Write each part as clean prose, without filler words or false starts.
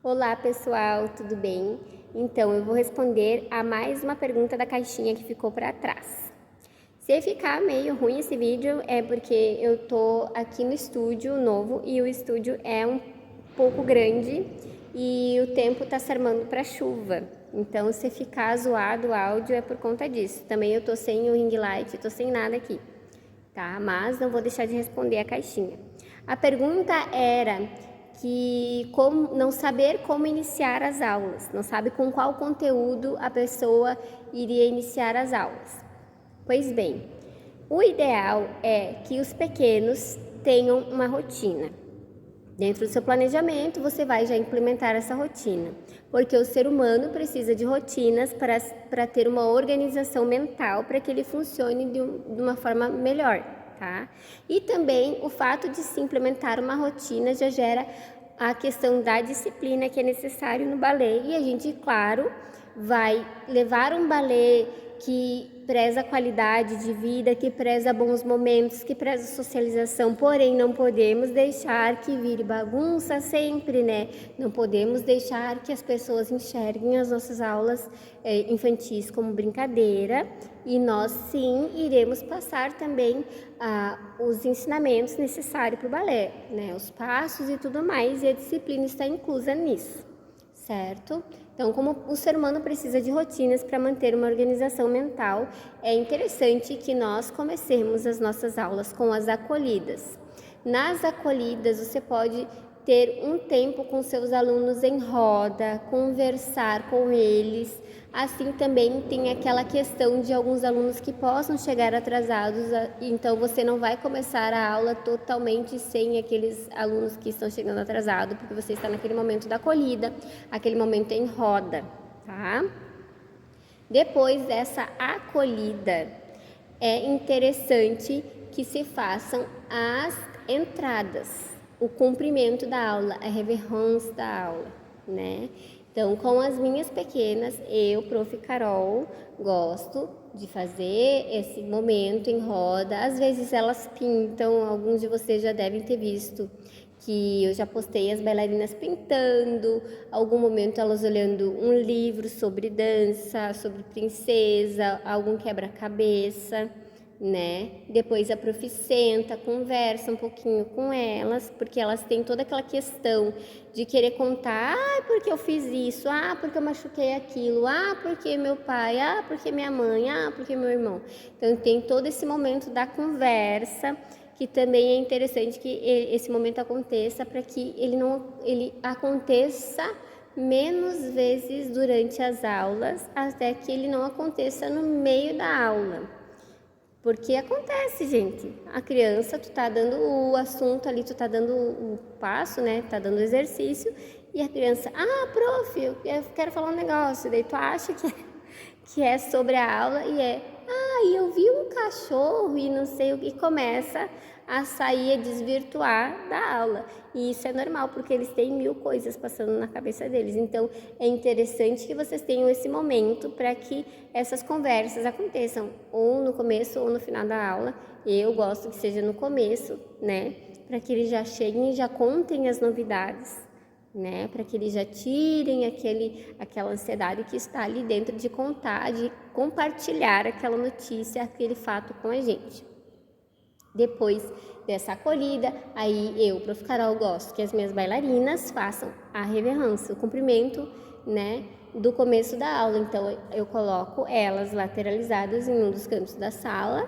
Olá pessoal, tudo bem? Então eu vou responder a mais uma pergunta da caixinha que ficou para trás. Se ficar meio ruim esse vídeo é porque eu tô aqui no estúdio novo e o estúdio é um pouco grande e o tempo tá se armando para chuva. Então se ficar zoado o áudio é por conta disso. Também eu tô sem o ring light, tô sem nada aqui, tá? Mas não vou deixar de responder a caixinha. A pergunta era não saber como iniciar as aulas, não sabe com qual conteúdo a pessoa iria iniciar as aulas. Pois bem, o ideal é que os pequenos tenham uma rotina. Dentro do seu planejamento, você vai já implementar essa rotina, porque o ser humano precisa de rotinas para ter uma organização mental para que ele funcione de uma forma melhor. Tá? E também o fato de se implementar uma rotina já gera a questão da disciplina que é necessário no balé e a gente, claro, vai levar um balé que preza a qualidade de vida, que preza bons momentos, que preza socialização, porém não podemos deixar que vire bagunça sempre, né? Não podemos deixar que as pessoas enxerguem as nossas aulas infantis como brincadeira e nós sim iremos passar também os ensinamentos necessários para o balé, né? Os passos e tudo mais, e a disciplina está inclusa nisso, certo? Então, como o ser humano precisa de rotinas para manter uma organização mental, é interessante que nós comecemos as nossas aulas com as acolhidas. Nas acolhidas, você pode ter um tempo com seus alunos em roda, conversar com eles. Assim também tem aquela questão de alguns alunos que possam chegar atrasados, então você não vai começar a aula totalmente sem aqueles alunos que estão chegando atrasados, porque você está naquele momento da acolhida, aquele momento em roda, tá? Depois dessa acolhida, é interessante que se façam as entradas, o cumprimento da aula, a reverência da aula, né? Então, com as minhas pequenas, eu, Prof. Carol, gosto de fazer esse momento em roda. Às vezes elas pintam, alguns de vocês já devem ter visto que eu já postei as bailarinas pintando, algum momento elas olhando um livro sobre dança, sobre princesa, algum quebra-cabeça, né? Depois a prof senta, conversa um pouquinho com elas, porque elas têm toda aquela questão de querer contar, porque eu fiz isso, porque eu machuquei aquilo, porque meu pai, porque minha mãe, porque meu irmão. Então tem todo esse momento da conversa, que também é interessante que esse momento aconteça para que ele aconteça menos vezes durante as aulas, até que ele não aconteça no meio da aula. Porque acontece, gente, a criança, tu tá dando o assunto ali, tu tá dando o passo, né, tá dando o exercício, e a criança, prof, eu quero falar um negócio, daí tu acha que é sobre a aula e eu vi um cachorro e não sei o que, começa a sair, a desvirtuar da aula. E isso é normal, porque eles têm 1000 coisas passando na cabeça deles. Então, é interessante que vocês tenham esse momento para que essas conversas aconteçam, ou no começo ou no final da aula. Eu gosto que seja no começo, né? Para que eles já cheguem e já contem as novidades, né? Para que eles já tirem aquela ansiedade que está ali dentro de contar, de compartilhar aquela notícia, aquele fato com a gente. Depois dessa acolhida, aí eu, Prof. Carol, gosto que as minhas bailarinas façam a reverência, o cumprimento, né, do começo da aula. Então, eu coloco elas lateralizadas em um dos cantos da sala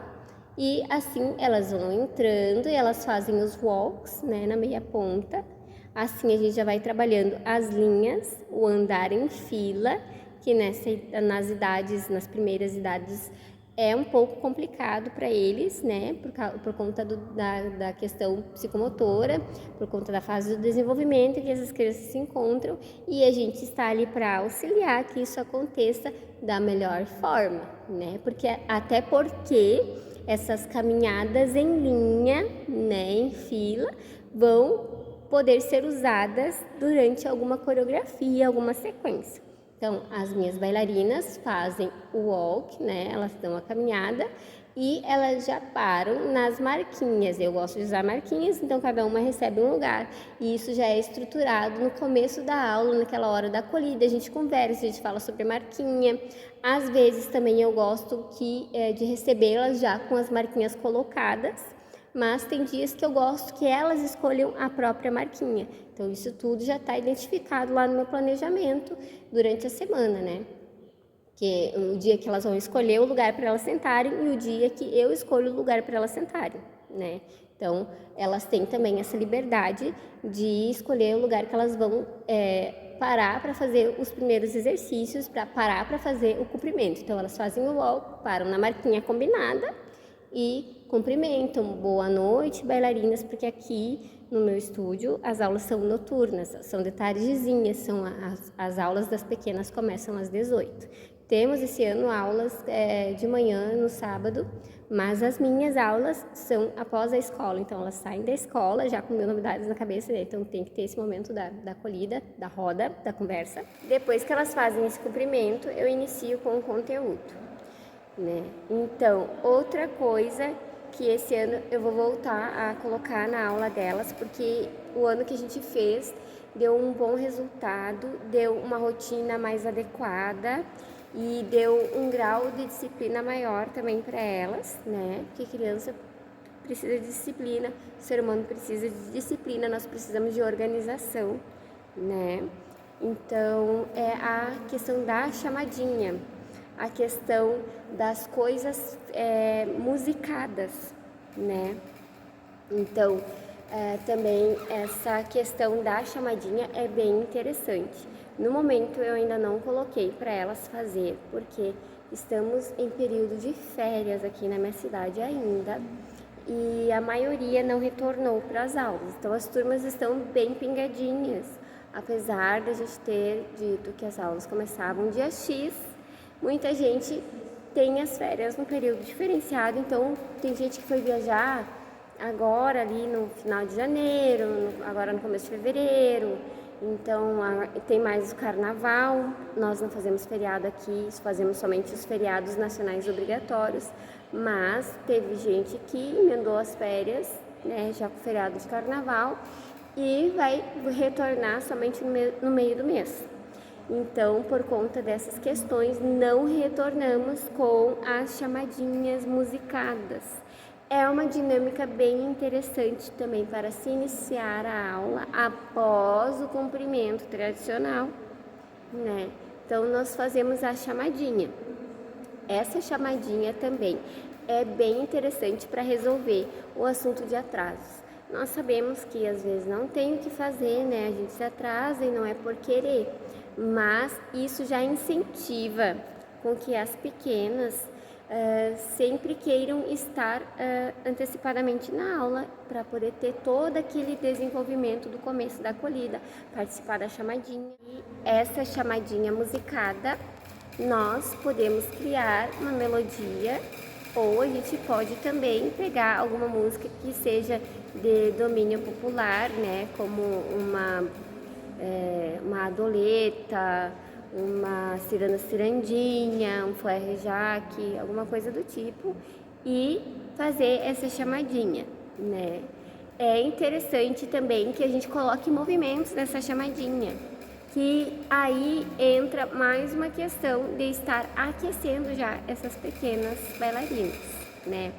e assim elas vão entrando e elas fazem os walks, né, na meia ponta. Assim a gente já vai trabalhando as linhas, o andar em fila, que nas primeiras idades, é um pouco complicado para eles, né, por conta da questão psicomotora, por conta da fase do desenvolvimento que essas crianças se encontram, e a gente está ali para auxiliar que isso aconteça da melhor forma, né, até porque essas caminhadas em linha, né, em fila, vão poder ser usadas durante alguma coreografia, alguma sequência. Então, as minhas bailarinas fazem o walk, né? Elas dão a caminhada e elas já param nas marquinhas. Eu gosto de usar marquinhas, então cada uma recebe um lugar. E isso já é estruturado no começo da aula, naquela hora da acolhida. A gente conversa, a gente fala sobre marquinha. Às vezes também eu gosto de recebê-las já com as marquinhas colocadas, mas tem dias que eu gosto que elas escolham a própria marquinha. Então isso tudo já está identificado lá no meu planejamento durante a semana, né? Que o dia que elas vão escolher o lugar para elas sentarem e o dia que eu escolho o lugar para elas sentarem, né? Então, elas têm também essa liberdade de escolher o lugar que elas vão parar para fazer os primeiros exercícios, para parar para fazer o cumprimento. Então, elas fazem o walk, param na marquinha combinada e cumprimentam. Boa noite, bailarinas, porque aqui no meu estúdio as aulas são noturnas, são de tardezinha, são as aulas das pequenas começam às 18. Temos esse ano aulas de manhã no sábado, mas as minhas aulas são após a escola, então elas saem da escola já com mil novidades na cabeça, né? Então tem que ter esse momento da acolhida, da roda, da conversa. Depois que elas fazem esse cumprimento, eu inicio com o conteúdo, né? Então, outra coisa que esse ano eu vou voltar a colocar na aula delas, porque o ano que a gente fez deu um bom resultado, deu uma rotina mais adequada e deu um grau de disciplina maior também para elas, né? Porque criança precisa de disciplina, o ser humano precisa de disciplina, nós precisamos de organização, né? Então, é a questão da chamadinha, a questão das coisas musicadas, né? Então, também essa questão da chamadinha é bem interessante. No momento eu ainda não coloquei para elas fazer, porque estamos em período de férias aqui na minha cidade ainda e a maioria não retornou para as aulas. Então as turmas estão bem pingadinhas, apesar da gente ter dito que as aulas começavam dia X, muita gente tem as férias no período diferenciado, então tem gente que foi viajar agora ali no final de janeiro, agora no começo de fevereiro. Então, tem mais o carnaval, nós não fazemos feriado aqui, fazemos somente os feriados nacionais obrigatórios, mas teve gente que emendou as férias, né, já com o feriado de carnaval, e vai retornar somente no meio do mês. Então, por conta dessas questões, não retornamos com as chamadinhas musicadas. É uma dinâmica bem interessante também para se iniciar a aula após o cumprimento tradicional, né? Então, nós fazemos a chamadinha. Essa chamadinha também é bem interessante para resolver o assunto de atrasos. Nós sabemos que às vezes não tem o que fazer, né? A gente se atrasa e não é por querer, mas isso já incentiva com que as pequenas sempre queiram estar antecipadamente na aula para poder ter todo aquele desenvolvimento do começo da acolhida, participar da chamadinha. E essa chamadinha musicada, nós podemos criar uma melodia ou a gente pode também pegar alguma música que seja de domínio popular, né, como uma adoleta, uma ciranda cirandinha, um fuerre jaque, alguma coisa do tipo, e fazer essa chamadinha, né? É interessante também que a gente coloque movimentos nessa chamadinha, que aí entra mais uma questão de estar aquecendo já essas pequenas bailarinas, né?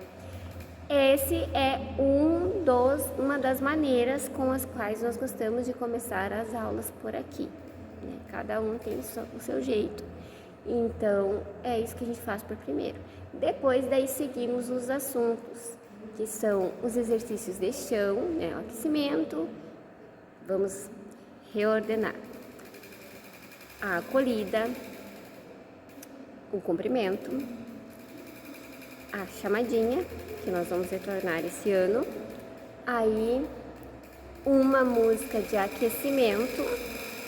Esse é uma das maneiras com as quais nós gostamos de começar as aulas por aqui, né? Cada um tem o seu jeito, então é isso que a gente faz por primeiro. Depois daí seguimos os assuntos, que são os exercícios de chão, né? O aquecimento, vamos reordenar a acolhida, o cumprimento, a chamadinha, que nós vamos retornar esse ano, aí uma música de aquecimento,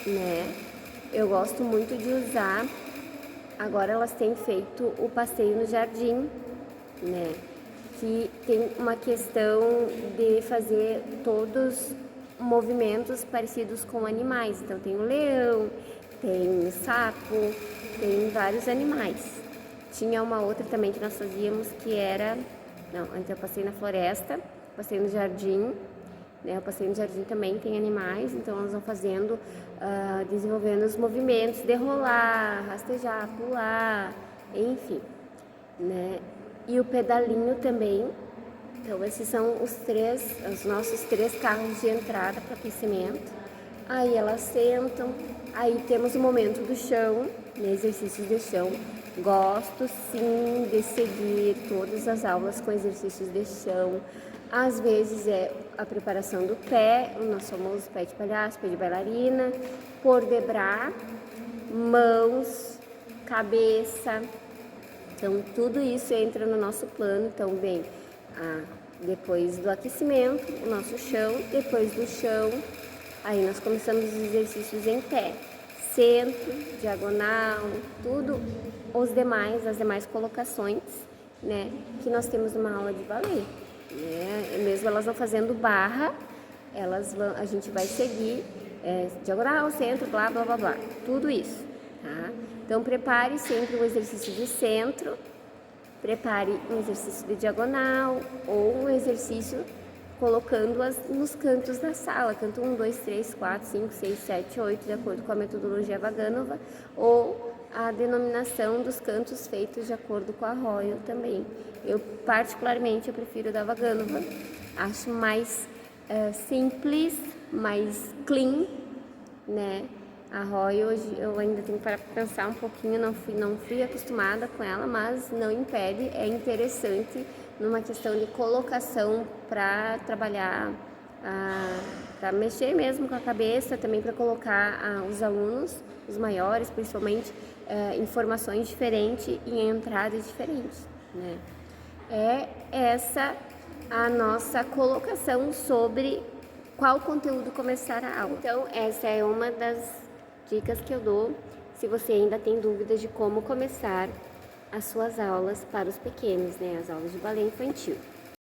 né? Eu gosto muito de usar, agora elas têm feito o passeio no jardim, né? Que tem uma questão de fazer todos movimentos parecidos com animais, então tem o leão, tem o sapo, tem vários animais. Tinha uma outra também que nós fazíamos que era... Não, antes eu passei na floresta, passei no jardim, né? O passeio no jardim também tem animais, então elas vão fazendo, desenvolvendo os movimentos de rolar, rastejar, pular, enfim, né? E o pedalinho também. Então esses são os nossos 3 carros de entrada para aquecimento. Aí elas sentam, aí temos o momento do chão, né? Exercícios de chão. Gosto sim de seguir todas as aulas com exercícios de chão. Às vezes é a preparação do pé, o nosso famoso pé de palhaço, pé de bailarina, pôr de bras, mãos, cabeça. Então tudo isso entra no nosso plano. Então vem depois do aquecimento, o nosso chão, depois do chão, aí nós começamos os exercícios em pé, centro, diagonal, tudo as demais colocações, né, que nós temos numa aula de balé, né? Mesmo elas vão fazendo barra, a gente vai seguir diagonal, centro, blá, blá, blá, blá, tudo isso, tá? Então prepare sempre um exercício de centro, prepare um exercício de diagonal ou um exercício colocando-as nos cantos da sala, canto 1, 2, 3, 4, 5, 6, 7, 8, de acordo com a metodologia Vaganova, ou a denominação dos cantos feitos de acordo com a Royal também. Eu particularmente prefiro da Vaganova, acho mais simples, mais clean, né? A Royal hoje eu ainda tenho para pensar um pouquinho, não fui acostumada com ela, mas não impede, é interessante numa questão de colocação para trabalhar, para mexer mesmo com a cabeça, também para colocar os alunos, os maiores principalmente, informações diferentes e entradas diferentes, né? É essa a nossa colocação sobre qual conteúdo começar a aula. Então essa é uma das dicas que eu dou se você ainda tem dúvidas de como começar as suas aulas para os pequenos, né? As aulas de balé infantil.